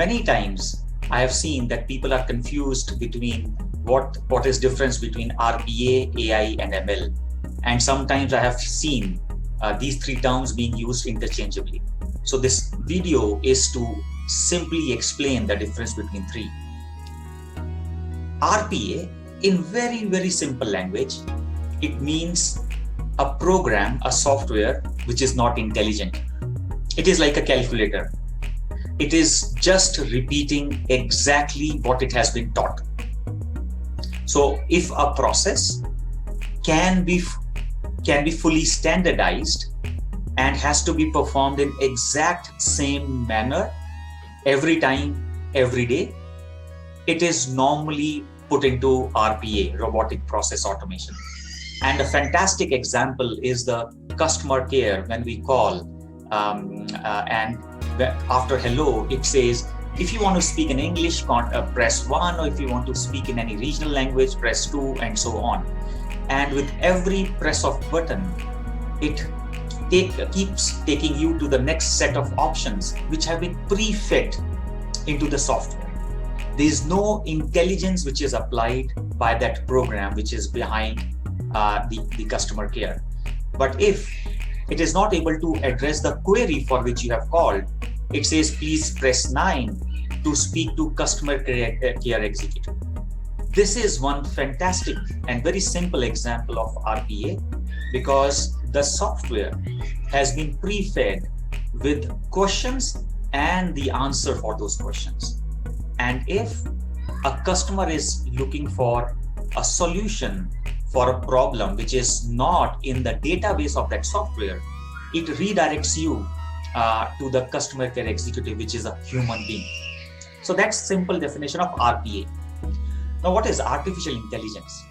many times I have seen that people are confused between what is difference between RPA, AI, and ML. And sometimes I have seen these three terms being used interchangeably. So this video is to simply explain the difference between three. RPA, in very, very simple language, it means a program, a software which is not intelligent. It is like a calculator. It is just repeating exactly what it has been taught. So if a process can be fully standardized and has to be performed in exact same manner every time, every day, it is normally put into RPA, robotic process automation. And a fantastic example is the customer care when we call and after hello, it says, if you want to speak in English, press 1, or if you want to speak in any regional language, press 2, and so on. And with every press of button, it keeps taking you to the next set of options which have been pre-fed into the software. There is no intelligence which is applied by that program which is behind the customer care. But if it is not able to address the query for which you have called, it says please press 9 to speak to customer care executive. This is one fantastic and very simple example of RPA, because the software has been pre-fed with questions and the answer for those questions. And if a customer is looking for a solution for a problem which is not in the database of that software, it redirects you to the customer care executive, which is a human being. So that's simple definition of RPA. Now, what is artificial intelligence?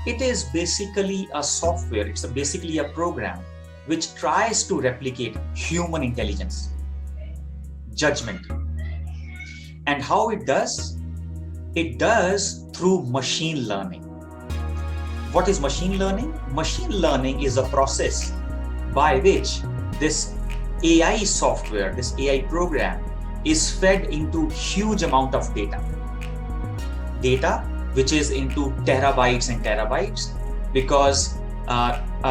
It is basically a software, it's basically a program which tries to replicate human intelligence, judgment. And how it does? It does through machine learning. What is machine learning? Machine learning is a process by which this AI software, this AI program is fed into huge amount of data which is into terabytes and terabytes, because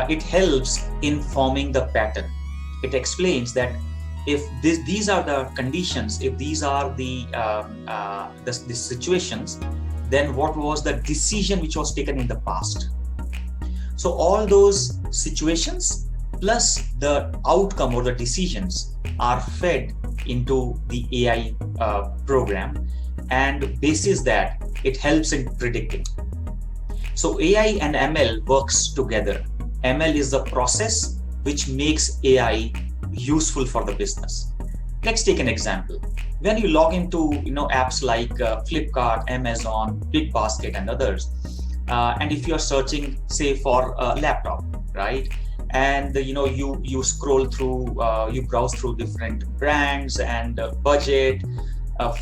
it helps in forming the pattern. It explains that if these are the conditions, if these are the situations, then what was the decision which was taken in the past. So all those situations plus the outcome or the decisions are fed into the AI program, and basis that it helps in predicting. So AI and ML works together. ML is the process which makes AI useful for the business. Let's take an example. When you log into apps like Flipkart, Amazon, BigBasket, and others, and if you are searching, say, for a laptop, right? And you scroll through, you browse through different brands and budget,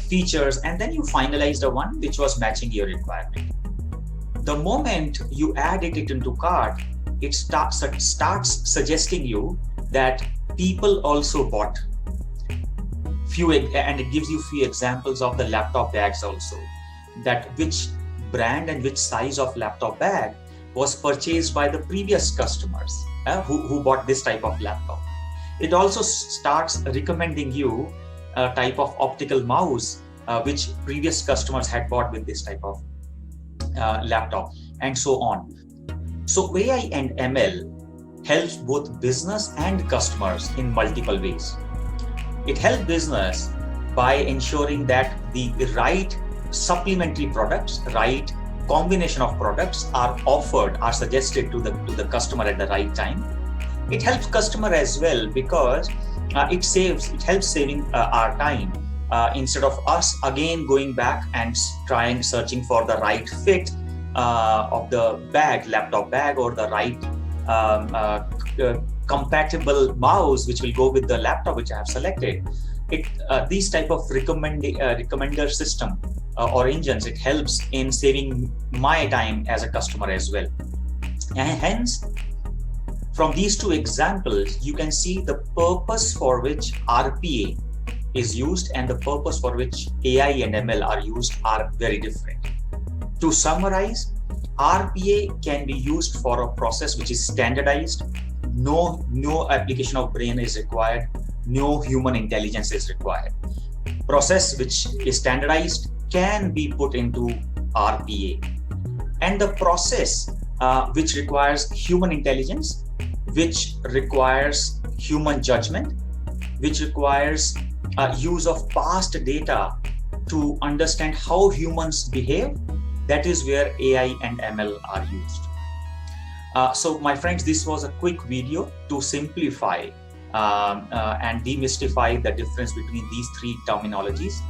features, and then you finalize the one which was matching your requirement. The moment you add it into cart, it starts suggesting you that people also bought few, and it gives you few examples of the laptop bags also, that which brand and which size of laptop bag was purchased by the previous customers who bought this type of laptop. It also starts recommending you a type of optical mouse which previous customers had bought with this type of laptop, and so on. So AI and ML helps both business and customers in multiple ways. It helps business by ensuring that the right supplementary products, right combination of products are offered, are suggested to the customer at the right time. It helps customer as well, because it helps saving our time instead of us again going back and searching for the right fit of the bag, laptop bag, or the right compatible mouse which will go with the laptop which I have selected. These type of recommender system or engines, it helps in saving my time as a customer as well. And hence, from these two examples, you can see the purpose for which RPA is used and the purpose for which AI and ML are used are very different. To summarize, RPA can be used for a process which is standardized. No application of brain is required. No human intelligence is required. Process which is standardized can be put into RPA. And the process which requires human intelligence, which requires human judgment, which requires use of past data to understand how humans behave, that is where AI and ML are used. So my friends, this was a quick video to simplify and demystify the difference between these three terminologies.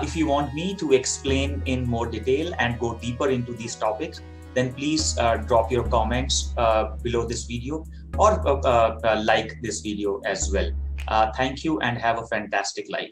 If you want me to explain in more detail and go deeper into these topics, then please drop your comments below this video or like this video as well. Thank you and have a fantastic life.